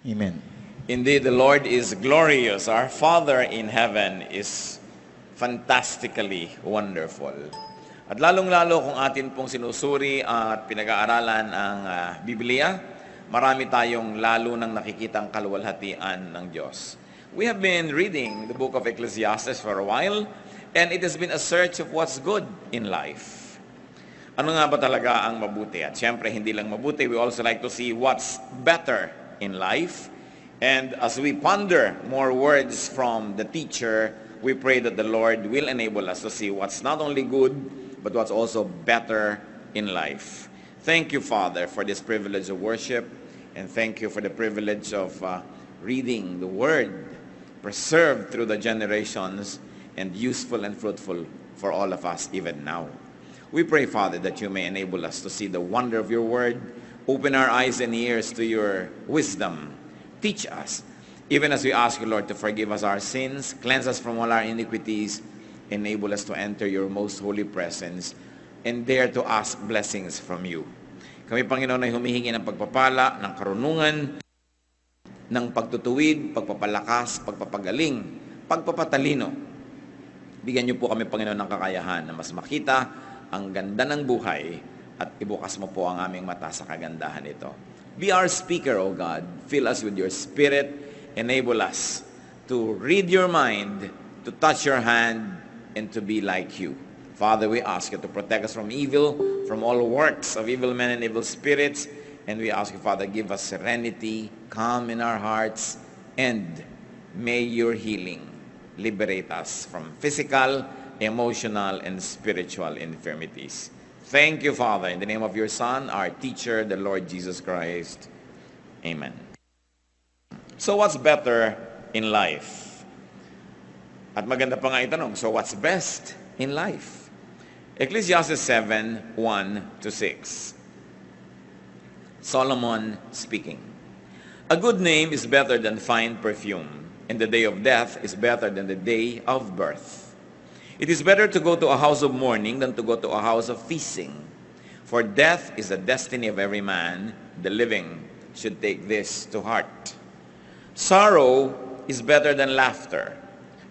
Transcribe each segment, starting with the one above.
Amen. Indeed, the Lord is glorious. Our Father in heaven is fantastically wonderful. At lalong-lalo kung atin pong sinusuri at pinag-aaralan ang Biblia, marami tayong lalo nang nakikitang kaluwalhatian ng Diyos. We have been reading the book of Ecclesiastes for a while, and it has been a search of what's good in life. Ano nga ba talaga ang mabuti? At syempre, hindi lang mabuti, we also like to see what's better in life. And as we ponder more words from the teacher, we pray that the Lord will enable us to see what's not only good, but what's also better in life. Thank you, Father, for this privilege of worship, and thank you for the privilege of reading the Word, preserved through the generations, and useful and fruitful for all of us even now. We pray, Father, that you may enable us to see the wonder of your Word, open our eyes and ears to your wisdom. Teach us, even as we ask you, Lord, to forgive us our sins, cleanse us from all our iniquities, enable us to enter your most holy presence, and dare to ask blessings from you. Kami, Panginoon, ay humihingi ng pagpapala, ng karunungan, ng pagtutuwid, pagpapalakas, pagpapagaling, pagpapatalino. Bigyan niyo po kami, Panginoon, ng kakayahan na mas makita ang ganda ng buhay at ibukas mo po ang aming mata sa kagandahan nito. Be our speaker, O God. Fill us with your Spirit. Enable us to read your mind, to touch your hand, and to be like you. Father, we ask you to protect us from evil, from all works of evil men and evil spirits. And we ask you, Father, give us serenity, calm in our hearts, and may your healing liberate us from physical, emotional, and spiritual infirmities. Thank you, Father, in the name of your Son, our teacher, the Lord Jesus Christ. Amen. So what's better in life? At maganda pa nga itanong, so what's best in life? Ecclesiastes 7:1-6. Solomon speaking. A good name is better than fine perfume, and the day of death is better than the day of birth. It is better to go to a house of mourning than to go to a house of feasting. For death is the destiny of every man. The living should take this to heart. Sorrow is better than laughter,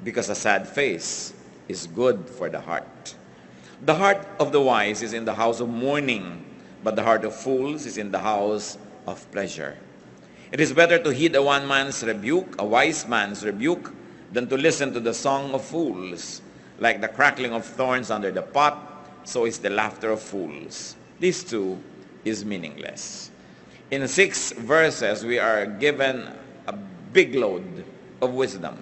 because a sad face is good for the heart. The heart of the wise is in the house of mourning, but the heart of fools is in the house of pleasure. It is better to heed a one man's rebuke, a wise man's rebuke, than to listen to the song of fools. Like the crackling of thorns under the pot, so is the laughter of fools. This too is meaningless. In 6 verses, we are given a big load of wisdom.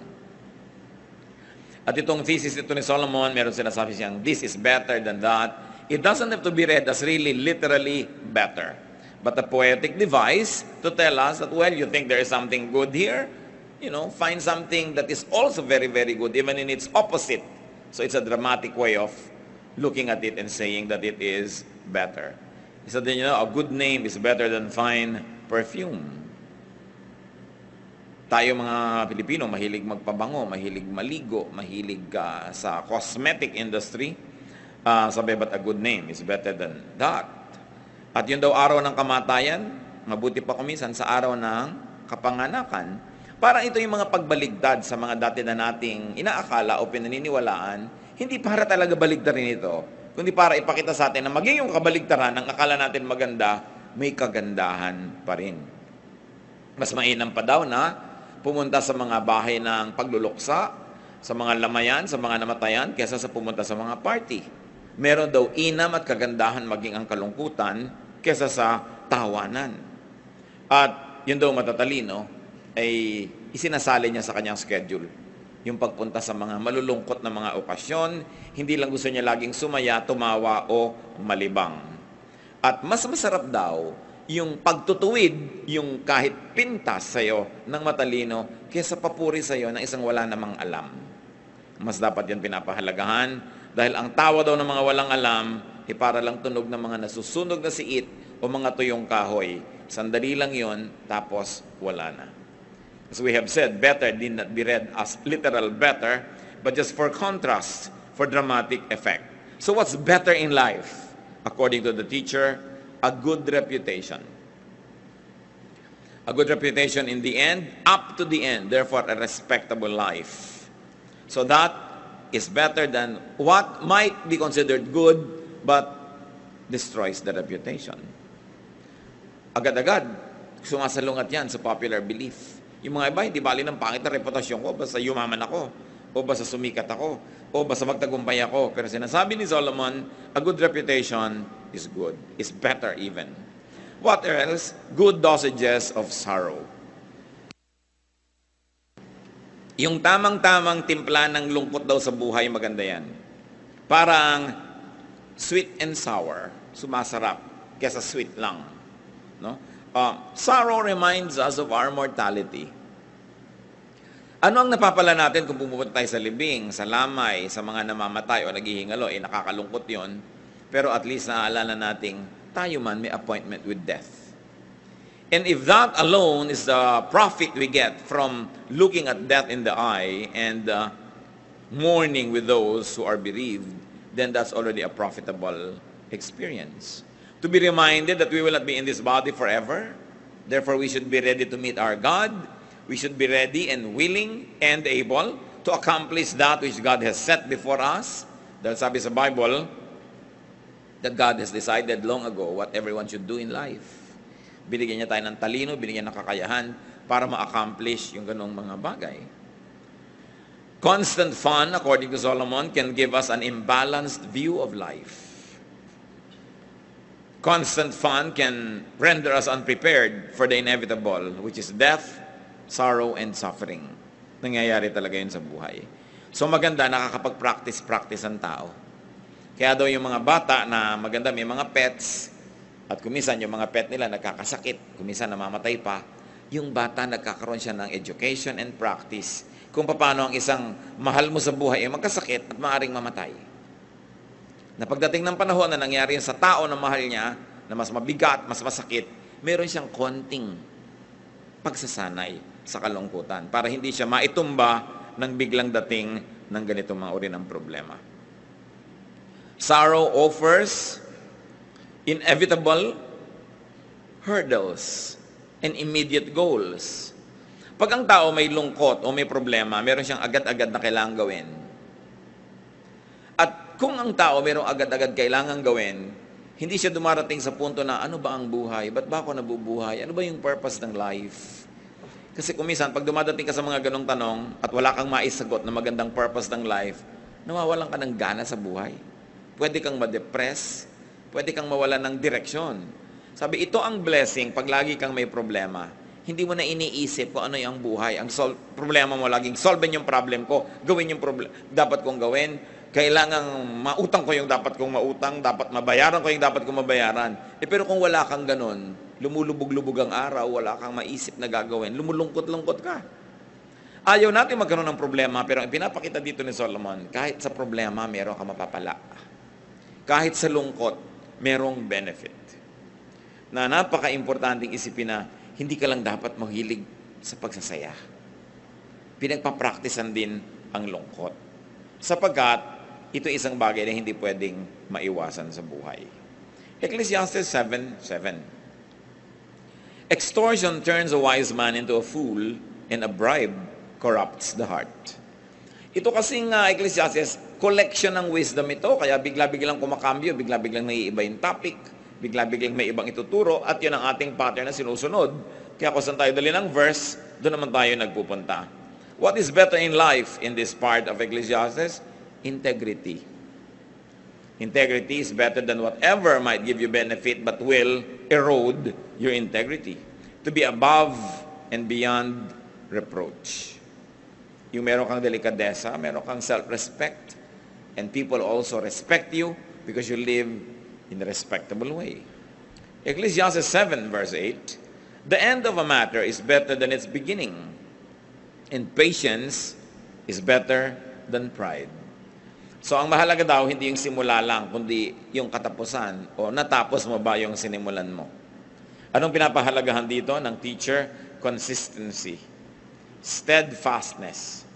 At itong thesis ito ni Solomon, meron sinasabi siyang, this is better than that. It doesn't have to be read as really literally better, but a poetic device to tell us that, well, you think there is something good here? You know, find something that is also very, very good, even in its opposite. So it's a dramatic way of looking at it and saying that it is better. So then, a good name is better than fine perfume. Tayo mga Pilipino, mahilig magpabango, mahilig maligo, mahilig sa cosmetic industry. Sabi, but a good name is better than that. At yun daw araw ng kamatayan, mabuti pa kuminsan sa araw ng kapanganakan. Parang ito yung mga pagbaligtad sa mga dati na nating inaakala o pinaniniwalaan, hindi para talaga baligtarin ito, kundi para ipakita sa atin na maging yung kabaligtaran ng akala natin maganda, may kagandahan pa rin. Mas mainam pa daw na pumunta sa mga bahay ng pagluluksa, sa mga lamayan, sa mga namatayan, kaysa sa pumunta sa mga party. Meron daw inam at kagandahan maging ang kalungkutan kaysa sa tawanan. At yun daw matatalino, ay isinasali niya sa kanyang schedule. Yung pagpunta sa mga malulungkot na mga okasyon, hindi lang gusto niya laging sumaya, tumawa o malibang. At mas masarap daw yung pagtutuwid, yung kahit pintas sa'yo ng matalino, kaysa papuri sa'yo ng isang wala namang alam. Mas dapat yan pinapahalagahan, dahil ang tawa daw ng mga walang alam, para lang tunog ng mga nasusunog na siit o mga tuyong kahoy. Sandali lang yon, tapos wala na. As we have said, better did not be read as literal better, but just for contrast, for dramatic effect. So what's better in life? According to the teacher, a good reputation. A good reputation in the end, up to the end, therefore a respectable life. So that is better than what might be considered good but destroys the reputation. Agad-agad, sumasalungat yan sa popular belief. Yung mga iba, hindi bali ng pangit na reputasyon ko, basta yumaman ako, o basta sumikat ako, o basta magtagumpay ako. Pero sinasabi ni Solomon, a good reputation is good, is better even. What else? Good dosages of sorrow. Yung tamang-tamang timpla ng lungkot daw sa buhay, maganda yan. Parang sweet and sour, sumasarap, kesa sweet lang. No? Sorrow reminds us of our mortality. Ano ang napapala natin kung pumunta tayo sa libing, sa lamay, sa mga namamatay o naghihingalo? Nakakalungkot yon. Pero at least naaalala nating tayo man may appointment with death. And if that alone is the profit we get from looking at death in the eye and mourning with those who are bereaved, then that's already a profitable experience. To be reminded that we will not be in this body forever, therefore we should be ready to meet our God. We should be ready and willing and able to accomplish that which God has set before us. Dahil sabi sa Bible, that God has decided long ago what everyone should do in life. Binigyan niya tayo ng talino, binigyan ng kakayahan para ma-accomplish yung ganong mga bagay. Constant fun, according to Solomon, can give us an imbalanced view of life. Constant fun can render us unprepared for the inevitable, which is death, sorrow, and suffering. Nangyayari talaga yun sa buhay. So maganda, nakakapag-practice ang tao. Kaya daw yung mga bata na maganda, may mga pets, at kumisan yung mga pet nila nagkakasakit, kumisan namamatay pa, yung bata nagkakaroon siya ng education and practice kung paano ang isang mahal mo sa buhay ay magkasakit at maaaring mamatay. Na pagdating ng panahon na nangyari sa tao na mahal niya, na mas mabigat, mas masakit, meron siyang konting pagsasanay sa kalungkutan para hindi siya maitumba ng biglang dating ng ganitong mga uri ng problema. Sorrow offers inevitable hurdles and immediate goals. Pag ang tao may lungkot o may problema, meron siyang agad-agad na kailangang gawin. At kung ang tao mayroong agad-agad kailangang gawin, hindi siya dumarating sa punto na ano ba ang buhay? Ba't ba ako nabubuhay? Ano ba yung purpose ng life? Kasi kumisan, pag dumadating ka sa mga ganong tanong at wala kang maisagot na magandang purpose ng life, nawawalan ka ng gana sa buhay. Pwede kang ma-depress, pwede kang mawalan ng direksyon. Sabi, ito ang blessing pag lagi kang may problema. Hindi mo na iniisip kung ano yung buhay. Ang problema mo laging, solvein yung problem ko, gawin yung dapat kong gawin, kailangang mautang ko yung dapat kong mautang, dapat mabayaran ko yung dapat kong mabayaran. Pero kung wala kang ganun, lumulubog-lubog ang araw, wala kang maisip na gagawin, lumulungkot-lungkot ka. Ayaw natin magkaroon ng problema, pero ang pinapakita dito ni Solomon, kahit sa problema, meron ka mapapala. Kahit sa lungkot, merong benefit. Na napaka-importanting isipin na hindi ka lang dapat mahilig sa pagsasaya. Pinagpapracticean din ang lungkot. Sapagkat, ito isang bagay na hindi pwedeng maiwasan sa buhay. Ecclesiastes 7:7. Extortion turns a wise man into a fool, and a bribe corrupts the heart. Ito kasing Ecclesiastes, collection ng wisdom ito, kaya bigla-biglang kumakambyo, bigla-biglang naiiba yung topic, bigla-biglang may ibang ituturo, at yun ang ating pattern na sinusunod. Kaya kung saan tayo dali ng verse, doon naman tayo nagpupunta. What is better in life in this part of Ecclesiastes? Integrity. Integrity is better than whatever might give you benefit but will erode your integrity. To be above and beyond reproach. Yung meron kang delikadesa, meron kang self-respect, and people also respect you because you live in a respectable way. Ecclesiastes 7 verse 8, the end of a matter is better than its beginning, and patience is better than pride. So ang mahalaga daw, hindi yung simula lang, kundi yung katapusan, o natapos mo ba yung sinimulan mo. Anong pinapahalagahan dito ng teacher? Consistency. Steadfastness.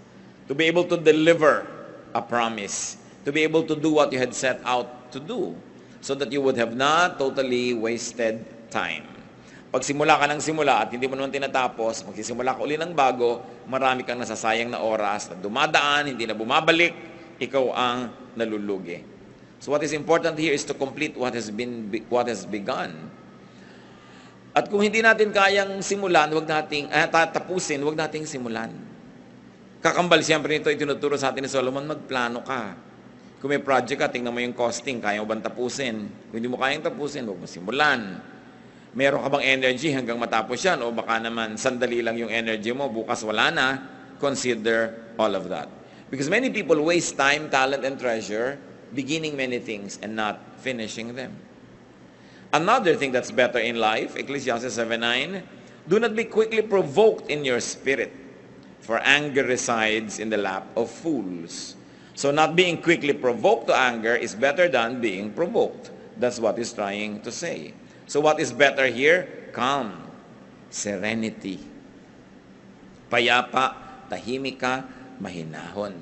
To be able to deliver a promise. To be able to do what you had set out to do. So that you would have not totally wasted time. Pag simula ka ng simula at hindi mo naman tinatapos, magsisimula ka uli ng bago, marami kang nasasayang na oras na dumadaan, hindi na bumabalik, ikaw ang nalulugi. So what is important here is to complete what has begun. At kung hindi natin kayang simulan, tapusin, wag nating simulan. Kakambal siyempre nito, itinuturo sa atin ni Solomon, magplano ka. Kung may project ka, tingnan mo yung costing, kaya mo bang tapusin? Kung hindi mo kayang tapusin, wag mo simulan. Meron ka bang energy hanggang matapos yan? O baka naman, sandali lang yung energy mo, bukas wala na, consider all of that. Because many people waste time, talent, and treasure beginning many things and not finishing them. Another thing that's better in life, Ecclesiastes 7:9, do not be quickly provoked in your spirit, for anger resides in the lap of fools. So not being quickly provoked to anger is better than being provoked. That's what he's trying to say. So what is better here? Calm, serenity. Payapa, tahimik ka, mahinahon.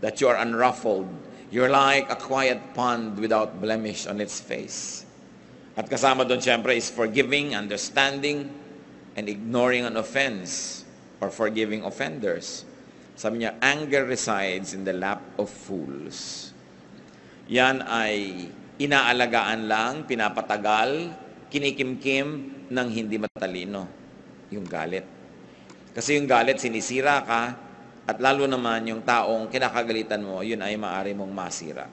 That you are unruffled. You're like a quiet pond without blemish on its face. At kasama doon siyempre is forgiving, understanding, and ignoring an offense or forgiving offenders. Sabi niya, anger resides in the lap of fools. Yan ay inaalagaan lang, pinapatagal, kinikimkim ng hindi matalino, yung galit. Kasi yung galit, sinisira ka, at lalo naman yung taong kinakagalitan mo, yun ay maaari mong masira.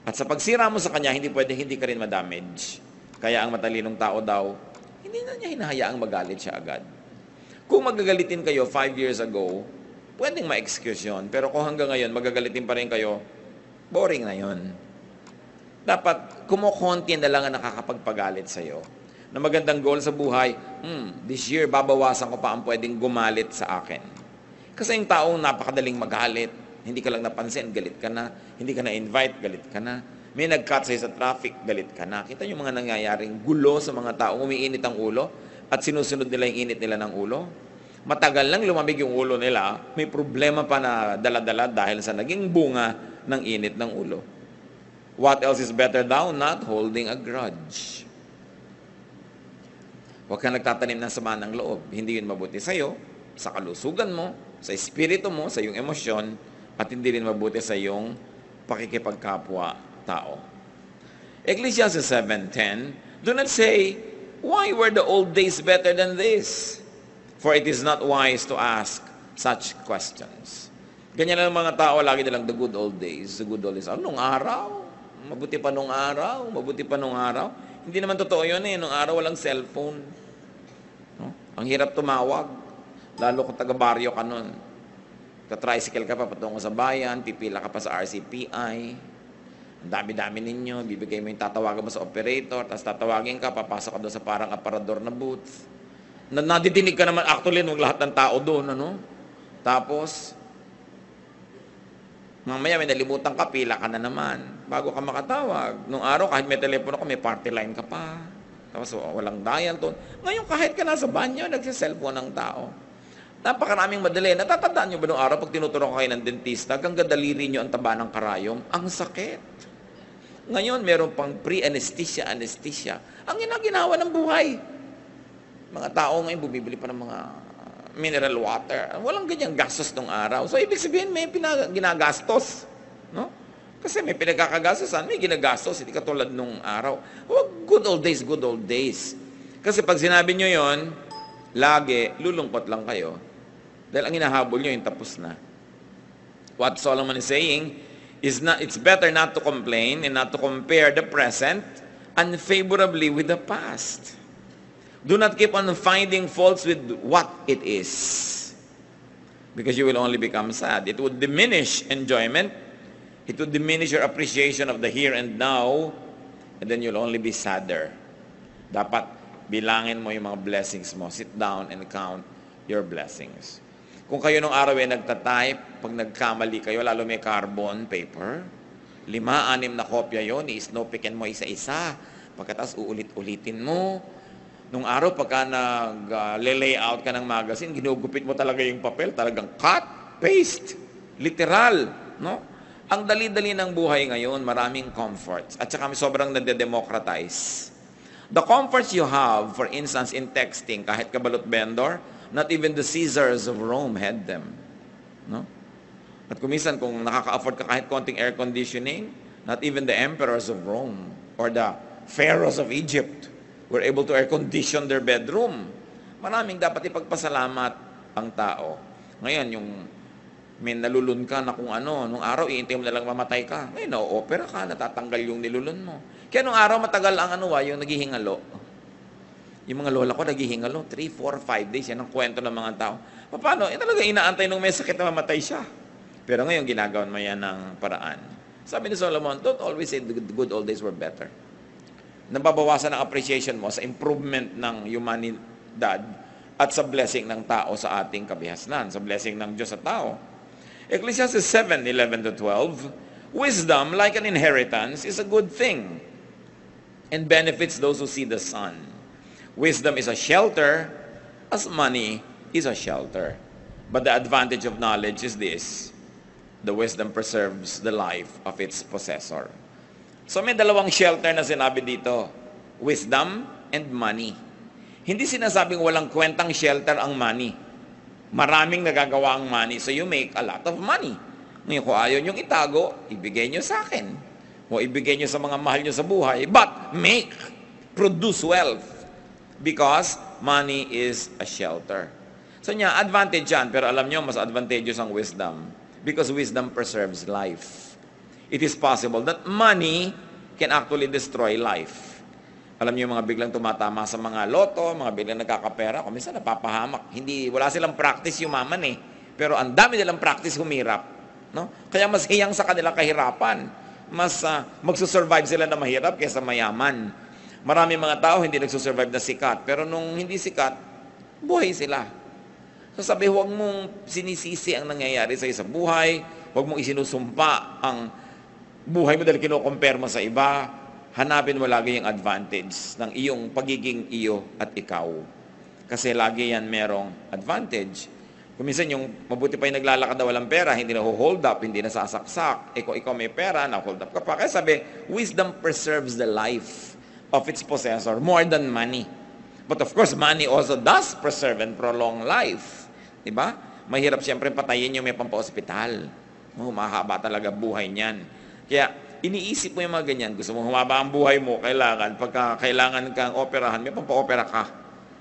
At sa pagsira mo sa kanya, hindi ka rin madamage. Kaya ang matalinong tao daw, hindi na niya hinahayaang magalit siya agad. Kung magagalitin kayo 5 years ago, pwedeng ma-excuse yun. Pero kung hanggang ngayon, magagalitin pa rin kayo, boring na yun. Dapat, kumukonti na lang ang nakakapagpagalit sa'yo. Na magandang goal sa buhay, this year, babawasan ko pa ang pwedeng gumalit sa akin. Kasi yung taong napakadaling magalit, hindi ka lang napansin, galit ka na. Hindi ka na-invite, galit ka na. May nag-cut sa'yo sa traffic, galit ka na. Kita yung mga nangyayaring gulo sa mga taong umiinit ang ulo at sinusunod nila yung init nila ng ulo. Matagal lang lumamig yung ulo nila, may problema pa na dala-dala dahil sa naging bunga ng init ng ulo. What else is better daw? Not holding a grudge. Huwag kang nagtatanim ng sama ng loob. Hindi yun mabuti sa'yo, sa kalusugan mo, sa espiritu mo, sa iyong emosyon, at hindi rin mabuti sa iyong pakikipagkapwa-tao. Ecclesiastes 7:10, do not say, why were the old days better than this? For it is not wise to ask such questions. Ganyan lang mga tao, lagi nilang the good old days, the good old days. Nung araw? Mabuti pa nung araw? Mabuti pa nung araw? Hindi naman totoo yun eh. Nung araw walang cellphone. No? Ang hirap tumawag. Lalo kung taga-baryo ka nun. Ka-tricycle ka pa patungo sa bayan, pipila ka pa sa RCPI. Ang dami-dami ninyo. Bibigay mo yung tatawagan mo sa operator, tapos tatawagin ka, papasok ka doon sa parang aparador na booth. Nadidinig ka naman actually nung lahat ng tao doon. Ano? Tapos, mamaya may nalimutan ka, pila ka na naman. Bago ka makatawag. Nung araw, kahit may telepono ka, may party line ka pa. Tapos walang dial doon. Ngayon, kahit ka nasa banyo, nagsiselfone ng tao. Napakaraming madali. Natatandaan nyo ba nung araw, pag tinuturo kayo ng dentista, hanggang daliri nyo ang taba ng karayom, ang sakit. Ngayon, meron pang pre-anesthesia, anesthesia. Ang ginawa ng buhay. Mga tao ngayon, bumibili pa ng mga mineral water. Walang ganyang gastos nung araw. So, ibig sabihin, may ginagastos. No? Kasi may pinagkakagastosan, may ginagastos. Hindi katulad nung araw. Good old days, good old days. Kasi pag sinabi nyo yon, lagi, lulungkot lang kayo. Dahil ang hinahabol nyo, yung tapos na. What Solomon is saying is it's better not to complain and not to compare the present unfavorably with the past. Do not keep on finding faults with what it is. Because you will only become sad. It would diminish enjoyment. It would diminish your appreciation of the here and now. And then you'll only be sadder. Dapat bilangin mo yung mga blessings mo. Sit down and count your blessings. Kung kayo nung araw ay nagtatype, pag nagkamali kayo, lalo may carbon paper, 5-6 na kopya yun, i-snowpickin mo isa-isa. Pagkatapos uulit-ulitin mo. Nung araw, pagka nag-layout ka ng magazine, ginugupit mo talaga yung papel, talagang cut, paste, literal, no? Ang dali-dali ng buhay ngayon, maraming comforts. At saka sobrang nade-democratize. The comforts you have, for instance, in texting, kahit kabalot vendor, not even the Caesars of Rome had them. No? At kumisan, kung nakaka-afford ka kahit konting air conditioning, not even the emperors of Rome or the pharaohs of Egypt were able to air condition their bedroom. Maraming dapat ipagpasalamat ang tao. Ngayon, yung may nalulun ka na kung ano, nung araw, iintay mo na lang mamatay ka. Ngayon, opera ka, natatanggal yung nilulun mo. Kaya nung araw, matagal ang yung naghihingalo. Yung mga lola ko, naghihingalo, 3, 4, 5 days. Yan ang kwento ng mga tao. Paano? Talaga inaantay nung may sakit na mamatay siya. Pero ngayon, ginagawan mo yan ng paraan. Sabi ni Solomon, don't always say the good old days were better. Nababawasan ang appreciation mo sa improvement ng humanidad at sa blessing ng tao sa ating kabihasnan, sa blessing ng Diyos sa tao. Ecclesiastes 7:11-12, wisdom, like an inheritance, is a good thing and benefits those who see the sun. Wisdom is a shelter as money is a shelter. But the advantage of knowledge is this: the wisdom preserves the life of its possessor. So may dalawang shelter na sinabi dito, wisdom and money. Hindi sinasabing walang kwentang shelter ang money. Maraming nagagawa ang money, so you make a lot of money. Ngayon, kung ayaw niyong itago, ibigay niyo sa akin. O ibigay niyo sa mga mahal niyo sa buhay. But produce wealth. Because money is a shelter. So niya, advantage yan. Pero alam niyo, mas advantageous ang wisdom. Because wisdom preserves life. It is possible that money can actually destroy life. Alam niyo yung mga biglang tumatama sa mga loto, mga biglang nagkakapera, kung minsan napapahamak. Wala silang practice yumaman eh. Pero ang dami nilang practice humirap. No? Kaya mas hiyang sa kanilang kahirapan. Mas magsusurvive sila na mahirap kaysa mayaman. Marami mga tao hindi nagsusurvive na sikat. Pero nung hindi sikat, buhay sila. So sabi, huwag mong sinisisi ang nangyayari sa sa buhay. Huwag mong isinusumpa ang buhay mo dahil kino-compare mo sa iba. Hanapin mo lagi yung advantage ng iyong pagiging iyo at ikaw. Kasi lagi yan merong advantage. Kung minsan yung mabuti pa yung naglalakad na walang pera, hindi na hold up, hindi na sasaksak. Kung ikaw may pera, na-hold up ka pa. Kaya sabi, wisdom preserves the life of its possessor more than money. But of course, money also does preserve and prolong life. Diba? Mahirap siyempre patayin yung may pampa-hospital. Mahaba talaga buhay niyan. Kaya, iniisip mo yung mga ganyan. Gusto mong humaba ang buhay mo, pagka kailangan kang operahan, may pampa-opera ka.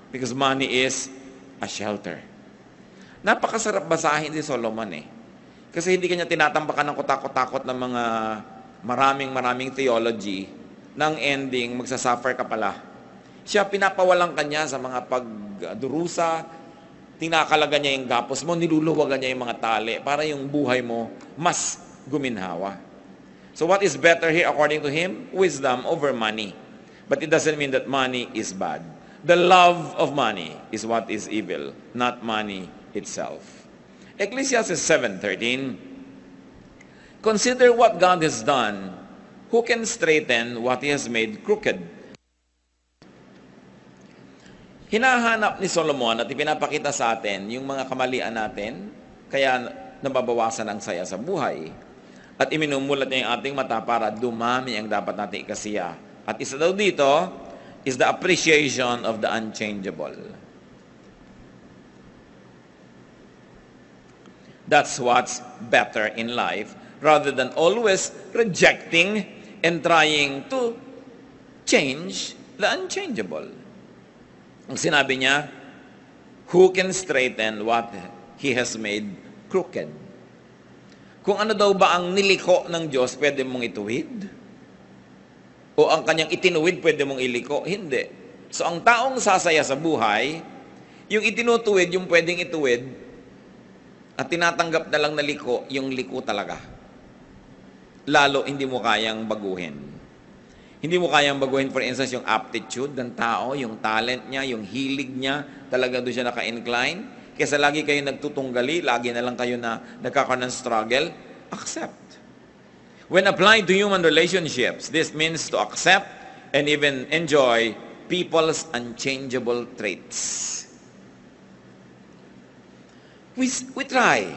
Because money is a shelter. Napakasarap basahin si Solomon eh. Kasi hindi kanya tinatambakan ng kutakot-takot ng mga maraming theology, ng ending, magsasuffer ka pala. Siya pinapawalang kanya sa mga pagdurusa, tinakalaga niya yung gapos mo, niluluwagan niya yung mga tali, para yung buhay mo mas guminhawa. So what is better here according to him? Wisdom over money. But it doesn't mean that money is bad. The love of money is what is evil, not money itself. Ecclesiastes 7:13, consider what God has done. Who can straighten what He has made crooked? Hinahanap ni Solomon at ipinapakita sa atin yung mga kamalian natin, kaya nababawasan ang saya sa buhay. At iminumulat niya yung ating mata para dumami ang dapat natin ikasiya. At isa daw dito is the appreciation of the unchangeable. That's what's better in life rather than always rejecting and trying to change the unchangeable. Ang sinabi niya, who can straighten what He has made crooked? Kung ano daw ba ang niliko ng Diyos, pwede mong ituwid? O ang kanyang itinuwid, pwede mong iliko? Hindi. So ang taong sasaya sa buhay, yung itinutuwid, yung pwedeng ituwid, at tinatanggap na lang na liko, yung liko talaga. Lalo, hindi mo kayang baguhin. Hindi mo kayang baguhin, for instance, yung aptitude ng tao, yung talent niya, yung hilig niya, talaga doon siya naka-incline. Kesa lagi kayo nagtutunggali, lagi na lang kayo na nagkakaroon ng struggle, accept. When applied to human relationships, this means to accept and even enjoy people's unchangeable traits. We try.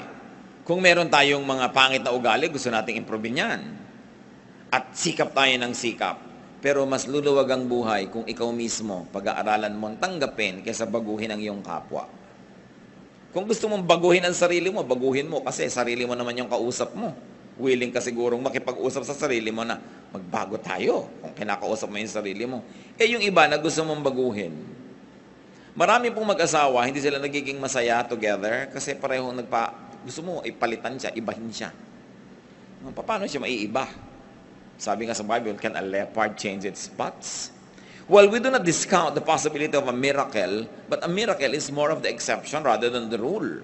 Kung meron tayong mga pangit na ugali, gusto nating improve yan. At sikap tayo ng sikap. Pero mas luluwag ang buhay kung ikaw mismo pag-aaralan mo tanggapin kaysa baguhin ang iyong kapwa. Kung gusto mong baguhin ang sarili mo, baguhin mo kasi sarili mo naman yung kausap mo. Willing ka sigurong makipag-usap sa sarili mo na magbago tayo kung kinakausap mo yung sarili mo. Eh yung iba na gusto mong baguhin. Marami pong mag-asawa, hindi sila nagiging masaya together kasi parehong gusto mo ipalitan siya, ibahin siya. Paano siya maiiba? Sabi nga sa Bible, can a leopard change its spots? Well, we do not discount the possibility of a miracle, but a miracle is more of the exception rather than the rule.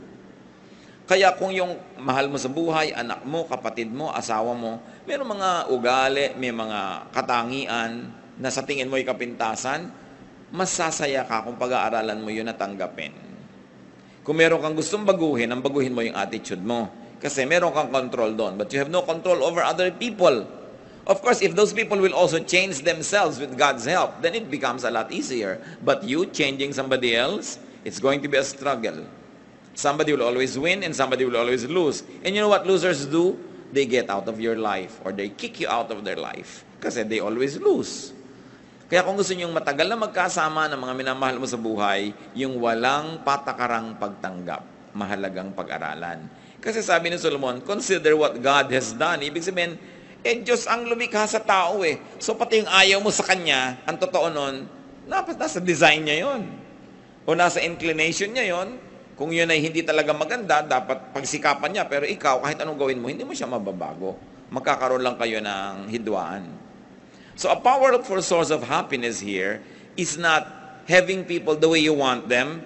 Kaya kung yung mahal mo sa buhay, anak mo, kapatid mo, asawa mo, mayroong mga ugali, may mga katangian na sa tingin mo ay kapintasan, mas sasaya ka kung pag-aaralan mo yun at tanggapin. Kung meron kang gustong baguhin, ang baguhin mo yung attitude mo. Kasi meron kang control doon, but you have no control over other people. Of course, if those people will also change themselves with God's help, then it becomes a lot easier. But you changing somebody else, it's going to be a struggle. Somebody will always win and somebody will always lose. And you know what losers do? They get out of your life or they kick you out of their life. Kasi they always lose. Kaya kung gusto niyong matagal na magkasama ng mga minamahal mo sa buhay, yung walang patakarang pagtanggap, mahalagang pag-aralan. Kasi sabi ni Solomon, consider what God has done. Ibig sabihin, Diyos ang lumikha sa tao eh. So pati yung ayaw mo sa Kanya, ang totoo nun, nasa design niya yon o nasa inclination niya yon. Kung yun ay hindi talaga maganda, dapat pagsikapan niya. Pero ikaw, kahit anong gawin mo, hindi mo siya mababago. Magkakaroon lang kayo ng hidwaan. So a powerful source of happiness here is not having people the way you want them,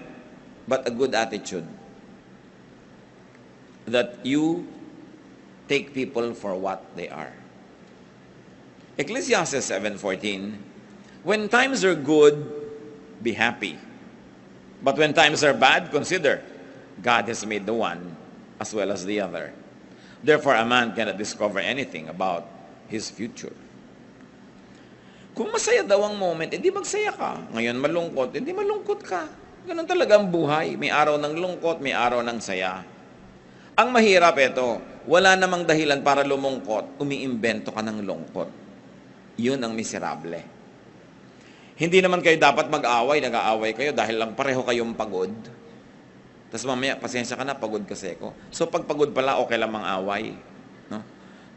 but a good attitude. That you take people for what they are. Ecclesiastes 7:14, when times are good, be happy. But when times are bad, consider, God has made the one as well as the other. Therefore, a man cannot discover anything about his future. Kung masaya daw ang moment, edi magsaya ka. Ngayon malungkot, edi malungkot ka. Ganun talaga ang buhay. May araw ng lungkot, may araw ng saya. Ang mahirap ito, wala namang dahilan para lumungkot, umiimbento ka ng lungkot. Yun ang miserable. Hindi naman kayo dapat mag-away, nag-aaway kayo dahil lang pareho kayong pagod. Tapos mamaya, pasensya ka na, pagod kasi ako. So pag pagod pala, okay lang mang-away. No?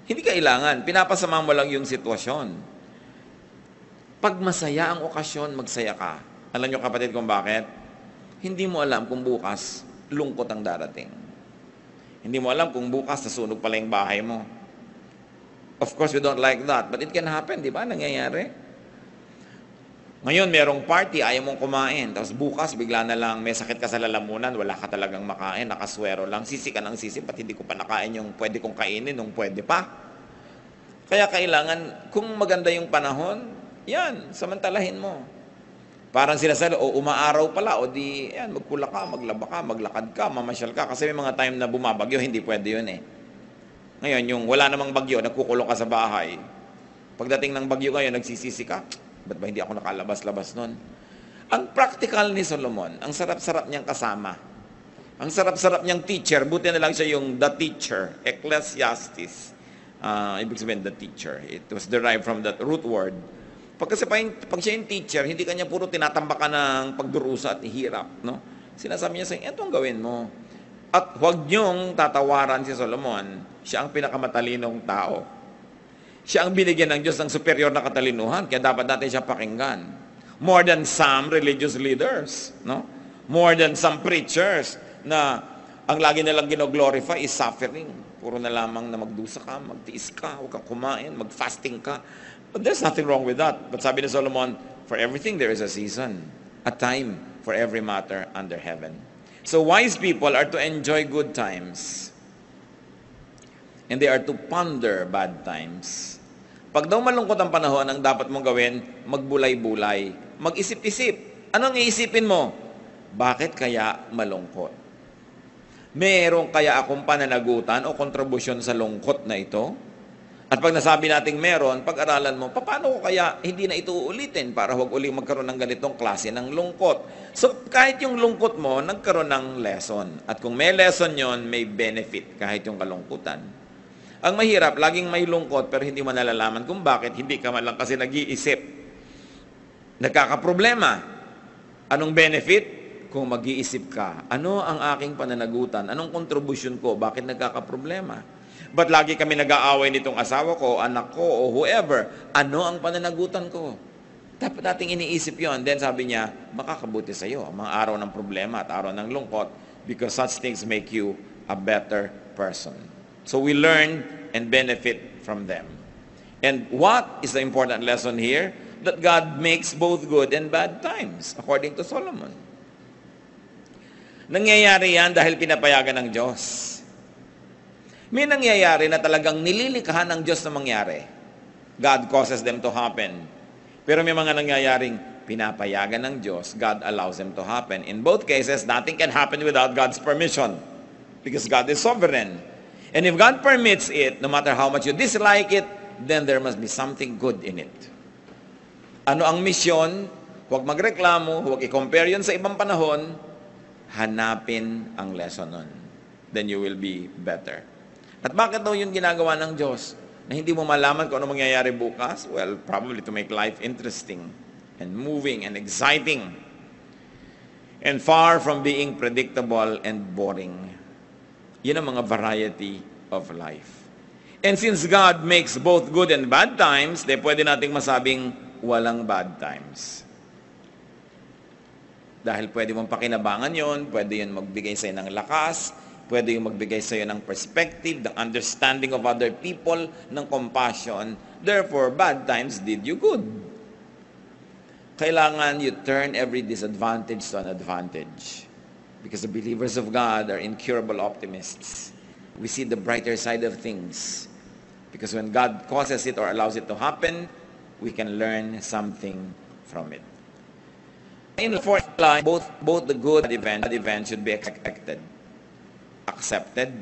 Hindi kailangan, pinapasama mo lang yung sitwasyon. Pag masaya ang okasyon, magsaya ka. Alam nyo kapatid kung bakit? Hindi mo alam kung bukas, lungkot ang darating. Hindi mo alam kung bukas, nasunog pala yung bahay mo. Of course, we don't like that. But it can happen, di ba? Nangyayari. Ngayon, merong party, ayaw mong kumain. Tapos bukas, bigla na lang, may sakit ka sa lalamunan, wala ka talagang makain, nakaswero lang. Sisi ka ng sisi, pati hindi ko pa nakain yung pwede kong kainin, nung pwede pa. Kaya kailangan, kung maganda yung panahon, yan, samantalahin mo. Parang sinasabi, umaaraw pala, o di, yan, magpula ka, maglaba ka, maglakad ka, mamasyal ka. Kasi may mga time na bumabagyo, hindi pwede yun eh. Ngayon, yung wala namang bagyo, nagkukulong ka sa bahay. Pagdating ng bagyo kayo, nagsisisi ka, ba't ba hindi ako nakalabas-labas nun? Ang practical ni Solomon, ang sarap-sarap niyang kasama. Ang sarap-sarap niyang teacher, buti na lang siya yung the teacher, Ecclesiastes. Ibig sabihin, the teacher. It was derived from that root word. Pag siya yung teacher, hindi kanya puro tinatambakan ng pagdurusa at hirap. No? Sinasabi niya sa inyo, etong gawin mo. At huwag niyong tatawaran si Solomon, siya ang pinakamatalinong tao. Siya ang binigyan ng Diyos ng superior na katalinuhan, kaya dapat natin siya pakinggan. More than some religious leaders, no? More than some preachers na ang lagi nilang gino-glorify is suffering. Puro na lamang na magdusa ka, magtiis ka, huwag kang kumain, mag-fasting ka. But there's nothing wrong with that. But sabi ni Solomon, for everything there is a season, a time for every matter under heaven. So wise people are to enjoy good times. And they are to ponder bad times. Pag daw malungkot ang panahon, ang dapat mong gawin, magbulay-bulay. Mag-isip-isip. Anong iisipin mo? Bakit kaya malungkot? Meron kaya akong pananagutan o kontribusyon sa lungkot na ito? At pag nasabi nating meron, pag-aralan mo, paano ko kaya hindi na ito uulitin para huwag uling magkaroon ng ganitong klase ng lungkot? So, kahit yung lungkot mo, nagkaroon ng lesson. At kung may lesson yon, may benefit kahit yung kalungkutan. Ang mahirap, laging may lungkot pero hindi mo nalalaman kung bakit hindi ka man lang kasi nag-iisip. Nagkakaproblema. Anong benefit? Kung mag-iisip ka, ano ang aking pananagutan? Anong kontribusyon ko? Bakit nagkakaproblema? Ba't lagi kami nag-aaway nitong asawa ko, anak ko, o whoever? Ano ang pananagutan ko? Dapat nating iniisip yon. Then sabi niya, makakabuti sa iyo ang mga araw ng problema at araw ng lungkot because such things make you a better person. So we learn and benefit from them. And what is the important lesson here? That God makes both good and bad times, according to Solomon. Nangyayari yan dahil pinapayagan ng Diyos. May nangyayari na talagang nililikha ng Diyos na mangyari. God causes them to happen. Pero may mga nangyayaring pinapayagan ng Diyos, God allows them to happen. In both cases, nothing can happen without God's permission because God is sovereign. And if God permits it, no matter how much you dislike it, then there must be something good in it. Ano ang misyon? Huwag magreklamo, huwag i-compare yun sa ibang panahon, hanapin ang lesson nun. Then you will be better. At bakit daw yun ginagawa ng Diyos? Na hindi mo malaman kung ano mangyayari bukas? Well, probably to make life interesting and moving and exciting and far from being predictable and boring. Yun ang mga variety of life. And since God makes both good and bad times, pwede nating masabing walang bad times. Dahil pwede mong pakinabangan yon, pwede yun magbigay sa'yo ng lakas, pwede yung magbigay sa'yo ng perspective, ng understanding of other people, ng compassion. Therefore, bad times did you good. Kailangan you turn every disadvantage to an advantage. Because the believers of God are incurable optimists. We see the brighter side of things. Because when God causes it or allows it to happen, we can learn something from it. In the fourth line, both the good event should be expected, accepted,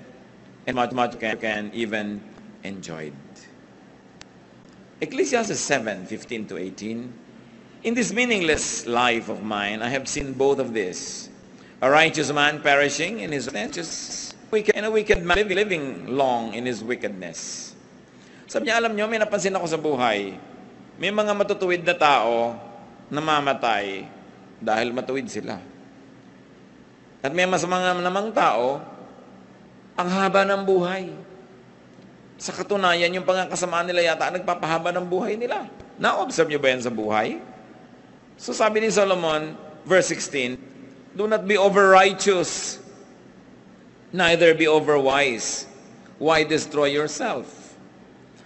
and much can even enjoyed. Ecclesiastes 7:15-18. In this meaningless life of mine, I have seen both of this. A righteous man perishing in his righteousness, and a wicked man living long in his wickedness. Sabi niya, alam niyo, may napansin ako sa buhay. May mga matutuwid na tao namamatay dahil matuwid sila. At may masamang namang tao, ang haba ng buhay. Sa katunayan, yung pangkasamaan nila yata nagpapahaba ng buhay nila. Na-observe niyo ba yan sa buhay? So sabi ni Solomon, verse 16, do not be over-righteous, neither be over-wise. Why destroy yourself?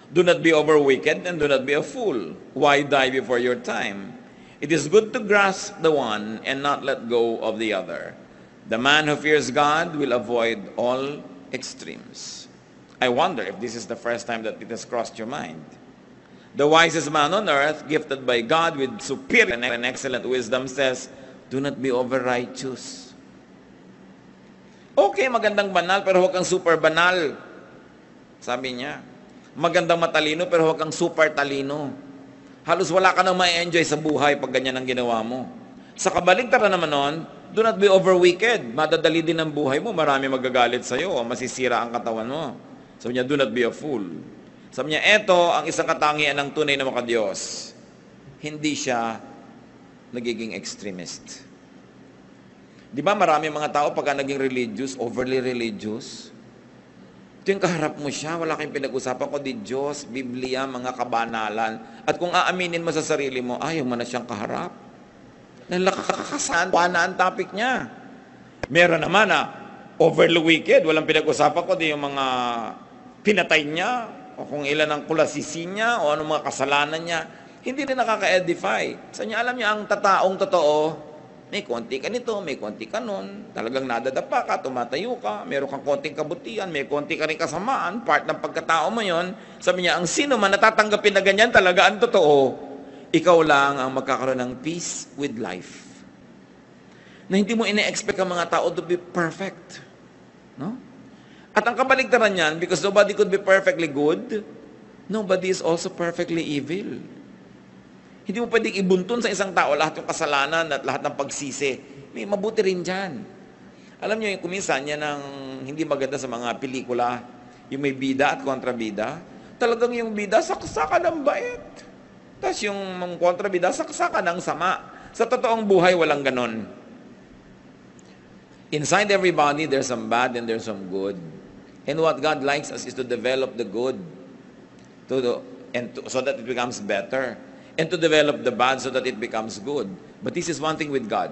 Do not be over-wicked, and do not be a fool. Why die before your time? It is good to grasp the one and not let go of the other. The man who fears God will avoid all extremes. I wonder if this is the first time that it has crossed your mind. The wisest man on earth, gifted by God with superior and excellent wisdom, says, do not be over-righteous. Okay, magandang banal, pero huwag kang super banal. Sabi niya. Magandang matalino, pero huwag kang super talino. Halos wala ka nang ma-enjoy sa buhay pag ganyan ang ginawa mo. Sa kabaligtaran naman nun, do not be over-wicked. Madadali din ang buhay mo, marami magagalit sa'yo, masisira ang katawan mo. Sabi niya, do not be a fool. Sabi niya, eto ang isang katangian ng tunay na makadiyos. Hindi siya nagiging extremist. Di ba marami mga tao pagka naging religious, overly religious, ito yung kaharap mo siya, wala kayong pinag-usapan kundi Diyos, Biblia, mga kabanalan. At kung aaminin mo sa sarili mo, ayaw mo na siyang kaharap. Nakakasaan na ang topic niya. Meron naman na overly wicked, walang pinag-usapan kundi yung mga pinatay niya, o kung ilan ang kulasisi niya, o anong mga kasalanan niya. Hindi rin nakaka-edify. Sa niya, alam niya, ang tataong totoo, may konti ka nito, may konti ka nun, talagang nadadapa ka, tumatayo ka, meron kang konting kabutihan, may konti ka rin kasamaan, part ng pagkatao mo yon. Sabi niya, ang sino man natatanggapin na ganyan, talaga ang totoo, ikaw lang ang magkakaroon ng peace with life. Na hindi mo ine-expect ang mga tao to be perfect. No? At ang kabaligtaran niyan, because nobody could be perfectly good, nobody is also perfectly evil. Hindi mo pwedeng ibuntun sa isang tao lahat yung kasalanan at lahat ng pagsisi. May mabuti rin dyan. Alam niyo, kuminsan yan ang hindi maganda sa mga pelikula. Yung may bida at kontrabida. Talagang yung bida, saksakan ng bait. Tapos yung kontrabida, saksakan ng sama. Sa totoong buhay, walang ganon. Inside everybody, there's some bad and there's some good. And what God likes us is to develop the good. So that it becomes better. And to develop the bad so that it becomes good. But this is one thing with God.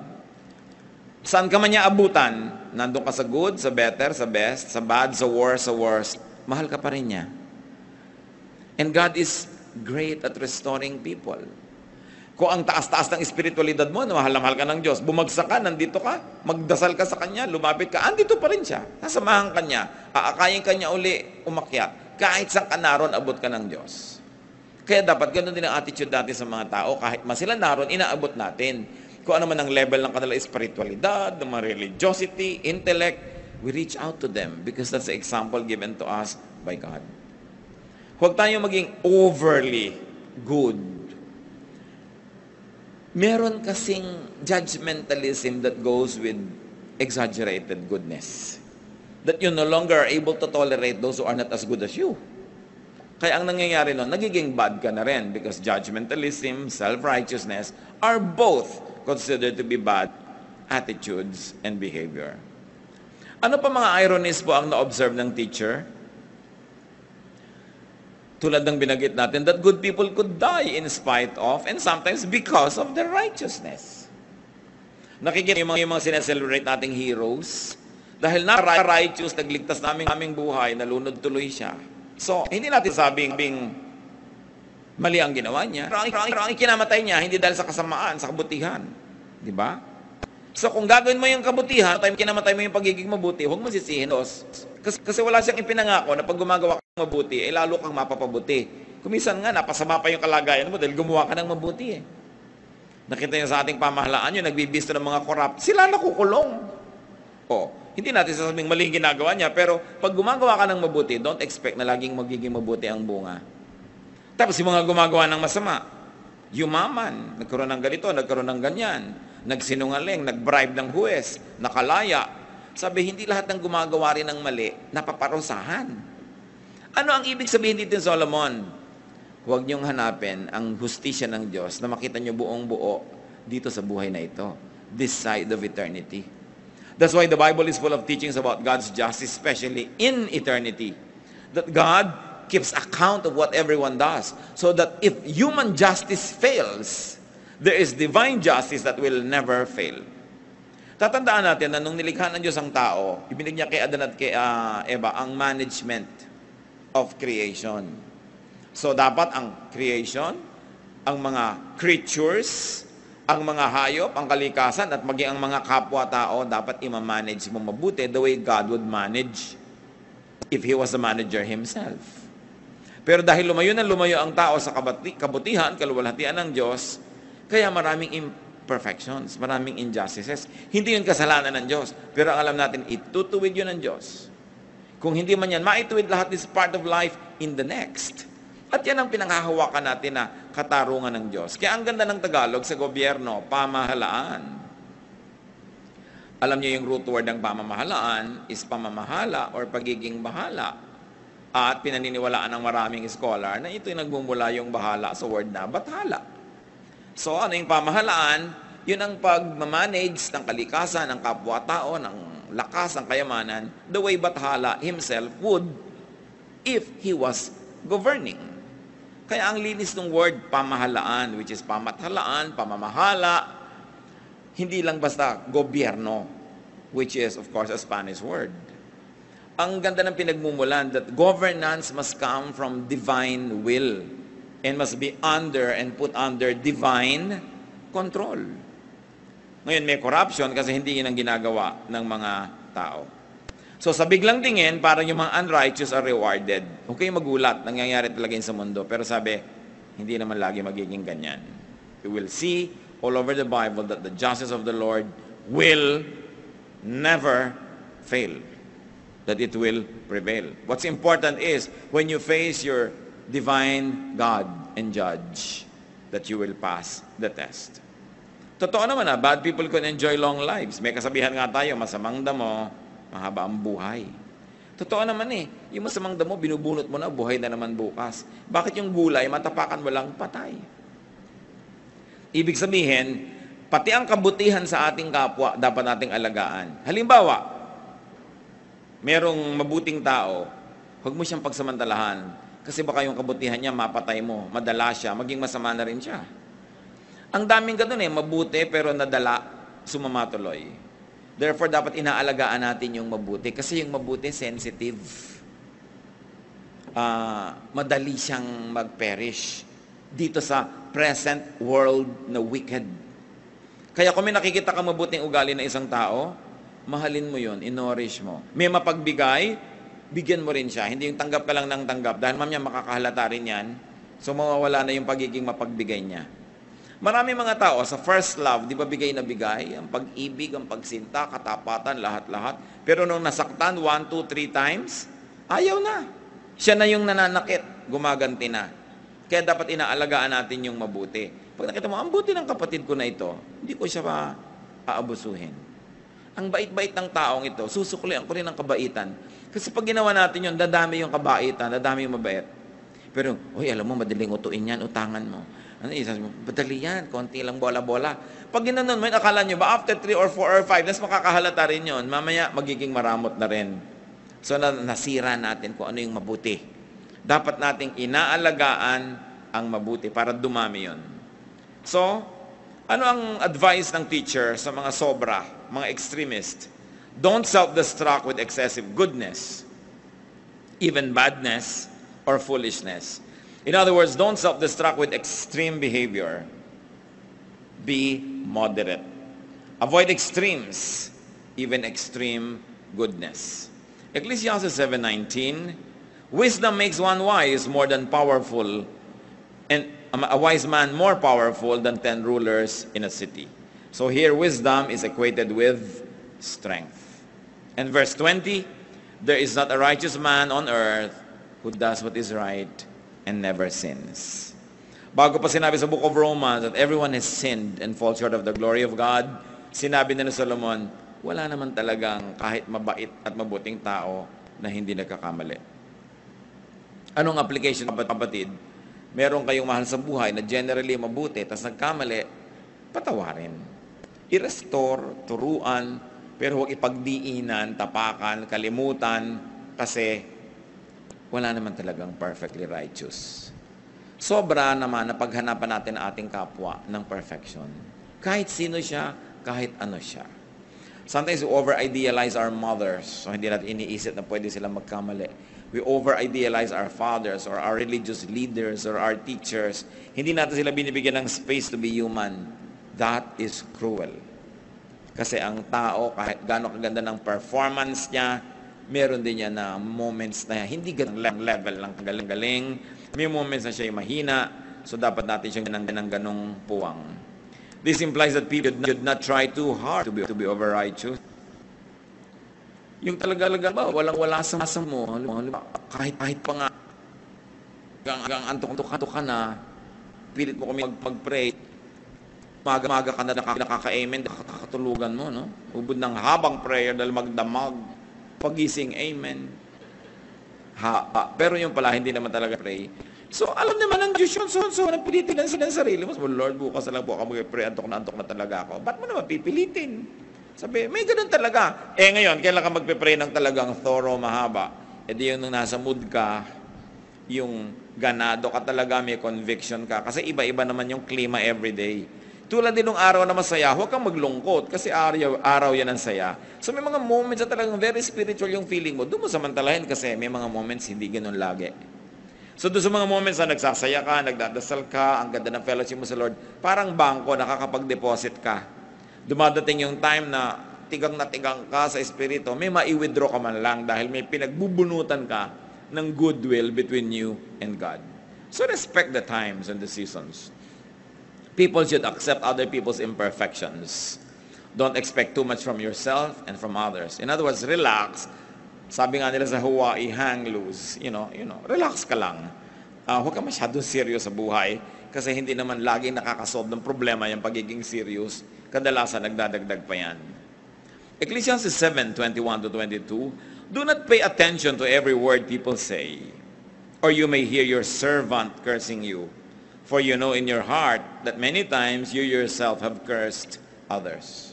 Saan ka man niya abutan, nandun ka sa good, sa better, sa best, sa bad, sa worst, mahal ka pa rin niya. And God is great at restoring people. Kung ang taas-taas ng espiritualidad mo, mahal na mahal ka ng Diyos, bumagsak ka, nandito ka, magdasal ka sa Kanya, lumapit ka, andito pa rin siya. Nasamahan ka niya, aakayin ka niya uli, umakyat. Kahit saan ka naroon, abot ka ng Diyos. Kaya dapat ganun din ang attitude natin sa mga tao. Kahit mas sila naroon, inaabot natin. Kung ano man ang level ng kanila espiritualidad, ng mga religiosity, intellect, we reach out to them because that's the example given to us by God. Huwag tayong maging overly good. Meron kasing judgmentalism that goes with exaggerated goodness. That you no longer are able to tolerate those who are not as good as you. Kaya ang nangyayari nun, nagiging bad ka na rin because judgmentalism, self-righteousness are both considered to be bad attitudes and behavior. Ano pa mga ironies po ang na-observe ng teacher? Tulad ng binanggit natin, that good people could die in spite of and sometimes because of their righteousness. Nakikita yung mga sineselebrate nating heroes, dahil na-righteous, nagligtas naming buhay, nalunod tuloy siya. So, hindi natin sabing mali ang ginawa niya. Pero ang kinamatay niya, hindi dahil sa kasamaan, sa kabutihan. Di ba? So, kung gagawin mo yung kabutihan, kinamatay mo yung pagiging mabuti, huwag mo sisihin. Kasi wala siyang ipinangako na pag gumagawa ka ng mabuti, lalo kang mapapabuti. Kumisan nga, napasama pa yung kalagayan mo dahil gumawa ka ng mabuti. Nakita niyo sa ating pamahalaan, yung nagbibisto ng mga corrupt, sila nakukulong. Hindi natin sasabing maling ginagawa niya, pero pag gumagawa ka ng mabuti, don't expect na laging magiging mabuti ang bunga. Tapos yung mga gumagawa ng masama, yumaman, nagkaroon ng ganito, nagkaroon ng ganyan, nagsinungaling, nagbribe ng huwes, nakalaya. Sabi, hindi lahat ng gumagawa rin ng mali, napaparusahan. Ano ang ibig sabihin dito, Solomon? Huwag niyong hanapin ang hustisya ng Diyos na makita niyo buong buo dito sa buhay na ito, this side of eternity. That's why the Bible is full of teachings about God's justice, especially in eternity. That God keeps account of what everyone does. So that if human justice fails, there is divine justice that will never fail. Tatandaan natin na nung nilikha ng Diyos ang tao, ibinig niya kay Adan at kay Eva ang management of creation. So dapat ang creation, ang mga creatures, ang mga hayop, ang kalikasan, at maging ang mga kapwa-tao, dapat i-manage mo mabuti the way God would manage if He was the manager Himself. Pero dahil lumayo na lumayo ang tao sa kabutihan, kaluwalhatian ng Diyos, kaya maraming imperfections, maraming injustices. Hindi yun kasalanan ng Diyos. Pero ang alam natin, itutuwid yun ng Diyos. Kung hindi man yan, maituwid lahat is part of life in the next. At yan ang pinanghahawakan natin na katarungan ng Diyos. Kaya ang ganda ng Tagalog sa gobyerno, pamahalaan. Alam niyo yung root word ng pamamahalaan is pamamahala or pagiging bahala. At pinaniniwalaan ng maraming scholar na ito'y nagmumula yung bahala sa word na bathala. So ano yung pamahalaan? Yun ang pag-manage ng kalikasan, ng kapwa-tao, ng lakas, ng kayamanan, the way bathala himself would if he was governing. Kaya ang linis ng word pamahalaan, which is pamathalaan, pamamahala, hindi lang basta gobyerno, which is of course a Spanish word. Ang ganda ng pinagmumulan that governance must come from divine will and must be under and put under divine control. Ngayon may corruption kasi hindi yun ang ginagawa ng mga tao. So sa biglang tingin, parang yung mga unrighteous are rewarded. Okay, magulat, nangyayari talaga yun sa mundo. Pero sabi, hindi naman lagi magiging ganyan. We will see all over the Bible that the justice of the Lord will never fail. That it will prevail. What's important is, when you face your divine God and judge, that you will pass the test. Totoo naman bad people can enjoy long lives. May kasabihan nga tayo, masamang damo, mahaba ang buhay. Totoo naman eh. Yung masamang damo, binubunot mo na, buhay na naman bukas. Bakit yung gulay, matapakan mo lang, patay? Ibig sabihin, pati ang kabutihan sa ating kapwa, dapat nating alagaan. Halimbawa, merong mabuting tao, huwag mo siyang pagsamantalahan. Kasi baka yung kabutihan niya, mapatay mo, madala siya, maging masama na rin siya. Ang daming ganun eh, mabuti pero nadala, sumamatuloy. Therefore, dapat inaalagaan natin yung mabuti. Kasi yung mabuti, sensitive. Madali siyang mag-perish dito sa present world na wicked. Kaya kung may nakikita kang mabuting ugali ng isang tao, mahalin mo yun, inorish mo. May mapagbigay, bigyan mo rin siya. Hindi yung tanggap ka lang ng tanggap. Dahil mamaya makakahalata rin yan. So mawawala na yung pagiging mapagbigay niya. Marami mga tao, sa first love, di ba bigay na bigay? Ang pag-ibig, ang pagsinta, katapatan, lahat-lahat. Pero nung nasaktan, 1, 2, 3 times, ayaw na. Siya na yung nananakit, gumaganti na. Kaya dapat inaalagaan natin yung mabuti. Pag nakita mo, ang buti ng kapatid ko na ito, hindi ko siya aabusuhin. Ang bait-bait ng taong ito, susuklian ko rin ang kabaitan. Kasi pag ginawa natin yun, dadami yung kabaitan, dadami yung mabait. Pero, alam mo, madaling utuin yan, utangan mo. Ano isa mo? Badali yan, konti lang bola-bola. Pag ginanon mo, akala nyo ba, after 3 or 4 or 5, nas makakahalata rin yun, mamaya magiging maramot na rin. So, nasira natin kung ano yung mabuti. Dapat nating inaalagaan ang mabuti para dumami yun. So, ano ang advice ng teacher sa mga sobra, mga extremist? Don't self-destruct with excessive goodness, even badness, or foolishness. In other words, don't self-destruct with extreme behavior. Be moderate. Avoid extremes, even extreme goodness. Ecclesiastes 7:19, wisdom makes one wise more than powerful, and a wise man more powerful than 10 rulers in a city. So here, wisdom is equated with strength. And verse 20, there is not a righteous man on earth who does what is right and never sins. Bago pa sinabi sa book of Romans that everyone has sinned and falls short of the glory of God, sinabi na ni Solomon, wala naman talagang kahit mabait at mabuting tao na hindi nagkakamali. Anong application, kapatid? Meron kayong mahal sa buhay na generally mabuti, tas nagkamali, patawarin. I-restore, turuan, pero huwag ipagdiinan, tapakan, kalimutan, kasi wala naman talagang perfectly righteous. Sobra naman na paghanapan natin ang ating kapwa ng perfection. Kahit sino siya, kahit ano siya. Sometimes we over-idealize our mothers. So hindi natin iniisip na pwede silang magkamali. We over-idealize our fathers or our religious leaders or our teachers. Hindi natin sila binibigyan ng space to be human. That is cruel. Kasi ang tao, kahit gaano kaganda ng performance niya, meron din yan na moments na hindi ganang level lang galing-galing. May moments na siya yung mahina. So dapat natin siyang ganang puwang. This implies that people should not try too hard to be over-righteous. Yung talaga ba, walang-wala sa masa mo. Kahit pa nga, hanggang antok ka na, pilit mo kami mag-pray. Maga ka na nakaka-amen, nakakatulugan mo, no? Ubod ng habang prayer dahil magdamag. Pagising, amen. Pero yung pala, hindi naman talaga pray. So, alam naman ang Diyos yun. So napilitin lang sila ng sarili mo. Lord, bukas na lang po ako mag-pray. Antok na talaga ako. Ba't mo naman pipilitin? Sabi, may ganun talaga. Ngayon, kailan ka magpe-pray ng talagang thorough, mahaba? Di yung nung nasa mood ka, yung ganado ka talaga, may conviction ka. Kasi iba-iba naman yung klima everyday. Tulad din ng araw na masaya, huwag kang maglungkot kasi araw yan ang saya. So may mga moments na talagang very spiritual yung feeling mo. Doon mo samantalahin kasi may mga moments hindi ganun lagi. So doon sa mga moments na nagsasaya ka, nagdadasal ka, ang ganda ng fellowship mo sa Lord, parang bangko, nakakapag-deposit ka. Dumadating yung time na tigang ka sa espiritu, may ma-withdraw ka man lang dahil may pinagbubunutan ka ng goodwill between you and God. So respect the times and the seasons. People should accept other people's imperfections. Don't expect too much from yourself and from others. In other words, relax. Sabi nga nila sa Hawaii, hang loose. Relax ka lang. Huwag ka masyadong serious sa buhay kasi hindi naman laging nakakasolve ng problema yung pagiging serious. Kadalasan nagdadagdag pa yan. Ecclesiastes 7:21-22, Do not pay attention to every word people say, or you may hear your servant cursing you. For you know in your heart that many times you yourself have cursed others.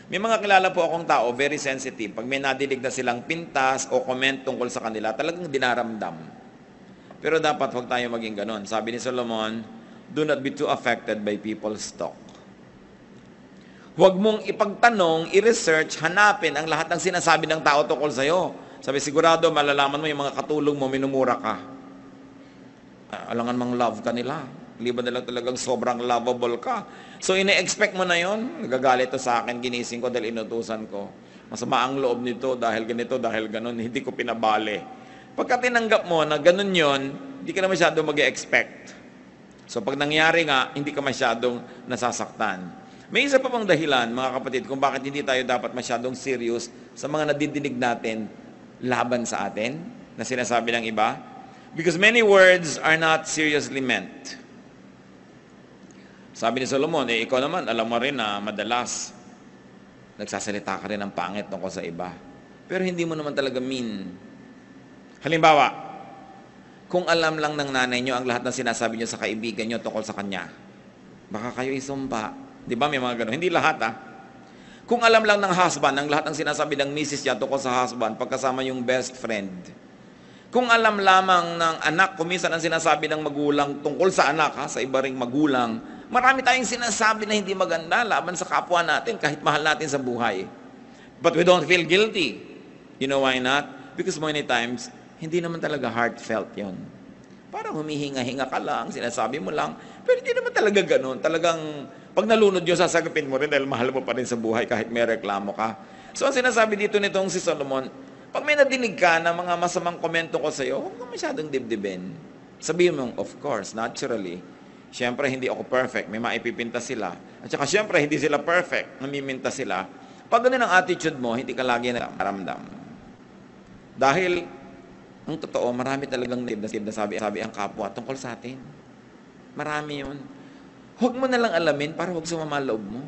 May mga kilala po akong tao, very sensitive. Pag may nadidig na silang pintas o comment tungkol sa kanila, talagang dinaramdam. Pero dapat huwag tayo maging ganon. Sabi ni Solomon, do not be too affected by people's talk. Huwag mong ipagtanong, i-research, hanapin ang lahat ng sinasabi ng tao tungkol sa'yo. Sabi, sigurado, malalaman mo yung mga katulong mo, minumura ka. Alangan mang love ka nila. Liban na lang talagang sobrang lovable ka. So, ine-expect mo na yon. Nagagalit to sa akin, ginising ko dahil inutusan ko. Masama ang loob nito dahil ganito, dahil ganon. Hindi ko pinabali. Pagka tinanggap mo na ganon yon, hindi ka na masyadong mag-expect. So, pag nangyari nga, hindi ka masyadong nasasaktan. May isa pa pang dahilan, mga kapatid, kung bakit hindi tayo dapat masyadong serious sa mga nadidinig natin laban sa atin, na sinasabi ng iba. Because many words are not seriously meant. Sabi ni Solomon, ikaw naman, alam mo rin na madalas nagsasalita ka rin ng pangit tungkol sa iba. Pero hindi mo naman talaga mean. Halimbawa, kung alam lang ng nanay nyo ang lahat ng sinasabi nyo sa kaibigan nyo tungkol sa kanya, baka kayo isumpa. Di ba may mga gano'n? Hindi lahat Kung alam lang ng husband ang lahat ng sinasabi ng misis niya tungkol sa husband, pagkasama yung best friend. Kung alam lamang ng anak, kuminsan ang sinasabi ng magulang tungkol sa anak, sa iba ring magulang, marami tayong sinasabi na hindi maganda laban sa kapwa natin kahit mahal natin sa buhay. But we don't feel guilty. You know why not? Because many times, hindi naman talaga heartfelt yon. Parang humihinga-hinga ka lang, sinasabi mo lang, pero hindi naman talaga ganun. Talagang, pag nalunod yun, sasagapin mo rin dahil mahal mo pa rin sa buhay kahit may reklamo ka. So, ang sinasabi dito nitong si Solomon, pag may nadinig ka na mga masamang komento ko sa'yo, huwag ka masyadong dibdibin. Sabihin mo, of course, naturally, siyempre hindi ako perfect, may maipipinta sila. At saka siyempre hindi sila perfect, namiminta sila. Pag ganun ang attitude mo, hindi ka lagi nakaramdam. Dahil, ang totoo, marami talagang nasabi ang kapwa tungkol sa atin. Marami yun. Huwag mo na lang alamin para huwag sumama loob mo.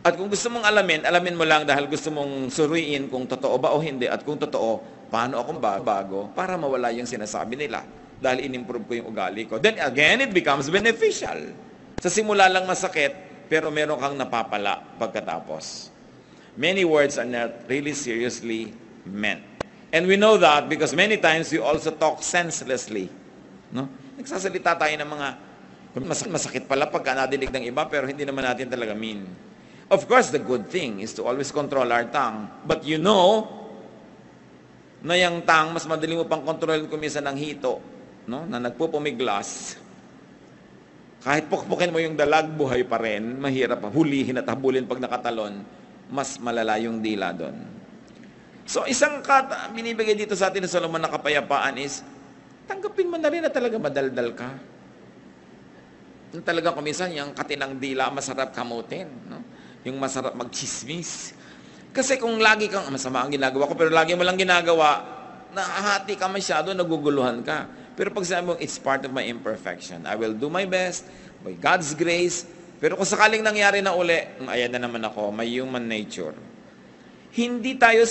At kung gusto mong alamin mo lang dahil gusto mong suriin kung totoo ba o hindi at kung totoo, paano ako bago para mawala yung sinasabi nila dahil in-improve ko yung ugali ko. Then again, it becomes beneficial. Sa simula lang masakit, pero meron kang napapala pagkatapos. Many words are not really seriously meant. And we know that because many times we also talk senselessly. No? Nagsasalita tayo ng mga masakit pala pagka nadinig ng iba pero hindi naman natin talaga mean. Of course, the good thing is to always control our tongue. But you know na yung tongue, mas madali mo pang kontrolin kumisa ng hito, no? Na nagpupumiglas. Kahit pukpukin mo yung dalag, buhay pa rin. Mahirap hulihin at habulin pag nakatalon. Mas malala yung dila doon. So, isang binibigay dito sa atin ng Solomon na kapayapaan is, tanggapin mo na rin na talaga madaldal ka. Yung talaga kuminsan, yung katinang dila, masarap kamutin. No? Yung masarap magchismis. Kasi kung lagi kang, masama ang ginagawa ko, pero lagi mo lang ginagawa, nahahati ka masyado, naguguluhan ka. Pero pag sabi mo, it's part of my imperfection. I will do my best, by God's grace. Pero kung sakaling nangyari na uli, ayan na naman ako, may human nature. Hindi tayo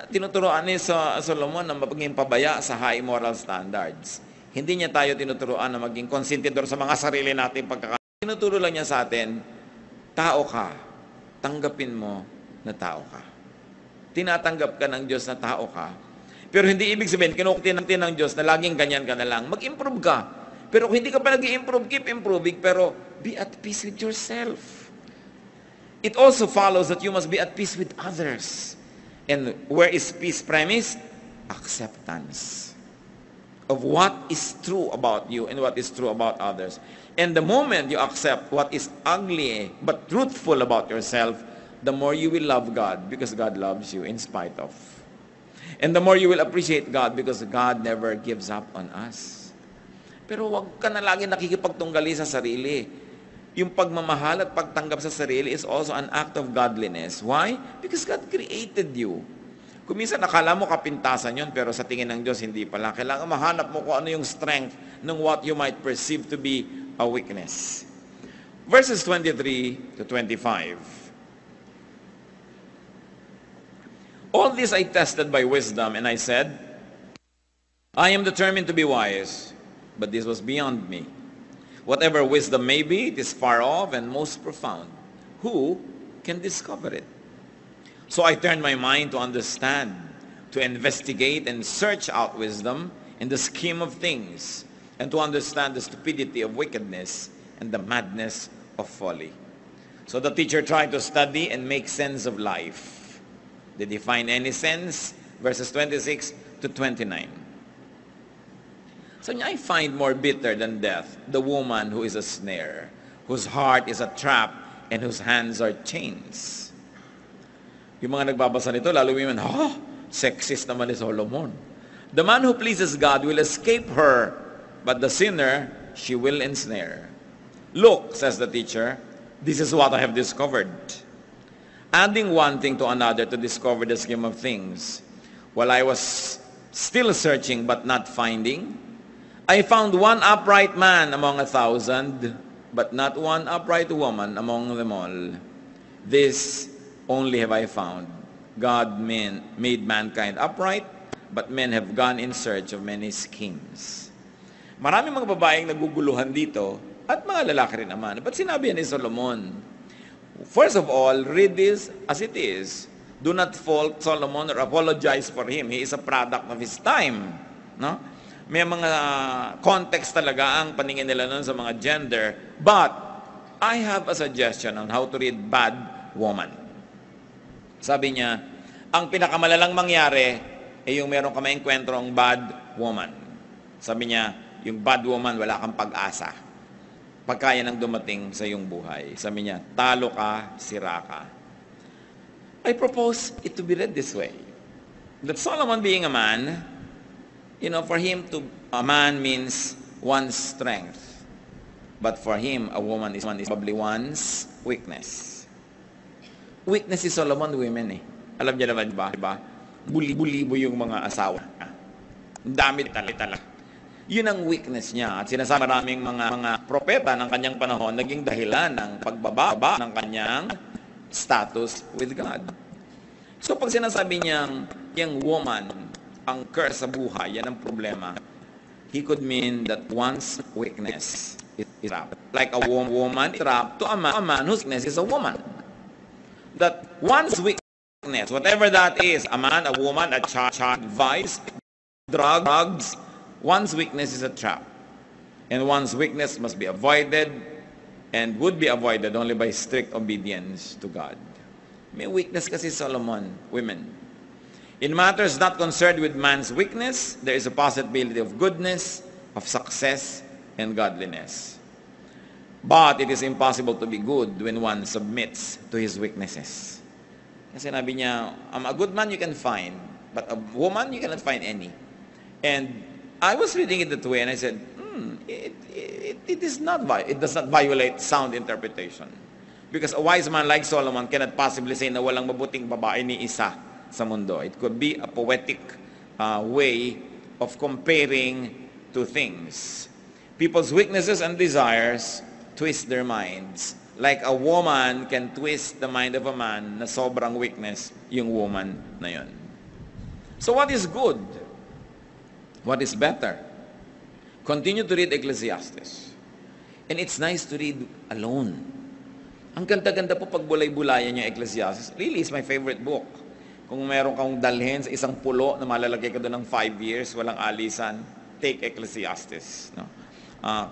tinuturoan ni Solomon na maging pabaya sa high moral standards. Hindi niya tayo tinuturoan na maging konsentidor sa mga sarili natin pagkakataon. Tinuturo lang niya sa atin, tao ka, tanggapin mo na tao ka. Tinatanggap ka ng Diyos na tao ka. Pero hindi ibig sabihin, kinukti ng Diyos na laging ganyan ka na lang. Mag-improve ka. Pero kung hindi ka pa nag-i-improve, keep improving, pero be at peace with yourself. It also follows that you must be at peace with others. And where is peace premised? Acceptance of what is true about you and what is true about others. And the moment you accept what is ugly but truthful about yourself, the more you will love God because God loves you in spite of. And the more you will appreciate God because God never gives up on us. Pero wag ka na lagi nakikipagtunggali sa sarili. Yung pagmamahal at pagtanggap sa sarili is also an act of godliness. Why? Because God created you. Kung minsan nakala mo kapintasan yun, pero sa tingin ng Diyos hindi pala. Kailangan mahanap mo kung ano yung strength ng what you might perceive to be a weakness. Verses 23 to 25. All this I tested by wisdom, and I said, I am determined to be wise, but this was beyond me. Whatever wisdom may be, it is far off and most profound. Who can discover it? So I turned my mind to understand, to investigate and search out wisdom in the scheme of things, and to understand the stupidity of wickedness and the madness of folly. So the teacher tried to study and make sense of life. Did he find any sense? Verses 26 to 29. So I find more bitter than death the woman who is a snare, whose heart is a trap, and whose hands are chains. Yung mga nagbabasa nito, lalo yung sexist naman ni Solomon. The man who pleases God will escape her, but the sinner she will ensnare. Look, says the teacher, this is what I have discovered. Adding one thing to another to discover the scheme of things. While I was still searching but not finding, I found one upright man among 1,000, but not one upright woman among them all. This only have I found. God made mankind upright, but men have gone in search of many schemes. Maraming mga babaeng naguguluhan dito, at mga lalaki rin naman. But sinabi ni Solomon, first of all, read this as it is. Do not fault Solomon or apologize for him. He is a product of his time. No? May mga context talaga ang paningin nila nun sa mga gender. But, I have a suggestion on how to read bad woman. Sabi niya, ang pinakamalalang mangyari ay yung meron ka maengkwentrong bad woman. Sabi niya, yung bad woman, wala kang pag-asa. Pagkaya nang dumating sa iyong buhay. Sabi niya, talo ka, sira ka. I propose it to be read this way. That Solomon being a man, for him a man means one's strength. But for him, a woman is probably one's weakness. Weakness si Solomon, women eh. Alam niya naman ba? Buli-bulibo yung mga asawa. Ang dami talaga. Yun ang weakness niya. At sinasabi maraming mga propeta ng kanyang panahon naging dahilan ng pagbaba ng kanyang status with God. So pag sinasabi niyang yung woman ang curse sa buhay, yan ang problema. He could mean that one's weakness is trapped. Like a woman is trapped to a man whose weakness is a woman. That one's weakness, whatever that is, a man, a woman, a child, vice, drugs, one's weakness is a trap. And one's weakness must be avoided and would be avoided only by strict obedience to God. May weakness kasi Solomon, women. In matters not concerned with man's weakness, there is a possibility of goodness, of success, and godliness. But it is impossible to be good when one submits to his weaknesses. Kasi sabi niya, a good man you can find, but a woman you cannot find any. And I was reading it that way, and I said, it does not violate sound interpretation. Because a wise man like Solomon cannot possibly say na walang mabuting babae ni isa sa mundo. It could be a poetic way of comparing two things. People's weaknesses and desires twist their minds. Like a woman can twist the mind of a man na sobrang weakness yung woman na yun. So what is good? What is better? Continue to read Ecclesiastes. And it's nice to read alone. Ang ganda-ganda po pag bulay-bulayan yung Ecclesiastes. Really, it's my favorite book. Kung meron kang dalhin sa isang pulo na malalagay ka doon ng 5 years, walang alisan, take Ecclesiastes. No?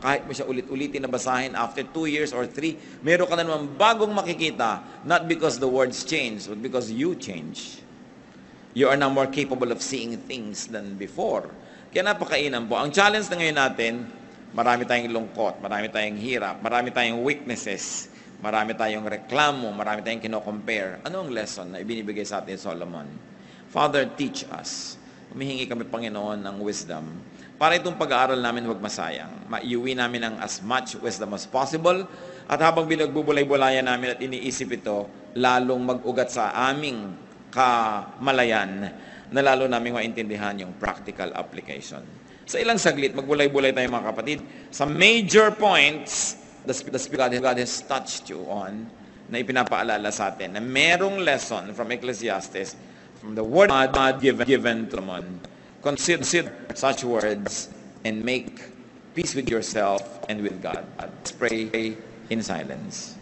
Kahit mo siya ulit-ulitin na basahin, after 2 years or 3, meron ka na naman bagong makikita, not because the words change, but because you change. You are now more capable of seeing things than before. Kaya napakainan po. Ang challenge na ngayon natin, marami tayong lungkot, marami tayong hirap, marami tayong weaknesses, marami tayong reklamo, marami tayong kino-compare. Ano ang lesson na ibinibigay sa atin Solomon? Father, teach us. Humihingi kami, Panginoon, ng wisdom para itong pag-aaral namin huwag masayang. Maiuwi namin ang as much wisdom as possible at habang binagbubulay-bulayan namin at iniisip ito, lalong mag-ugat sa aming kamalayan na lalo naming maintindihan yung practical application. Sa ilang saglit, magbulay-bulay tayo mga kapatid. Sa major points, the Spirit of God has touched you on na ipinapaalala sa atin na merong lesson from Ecclesiastes from the word of God given to Solomon. Consider such words and make peace with yourself and with God. Let's pray in silence.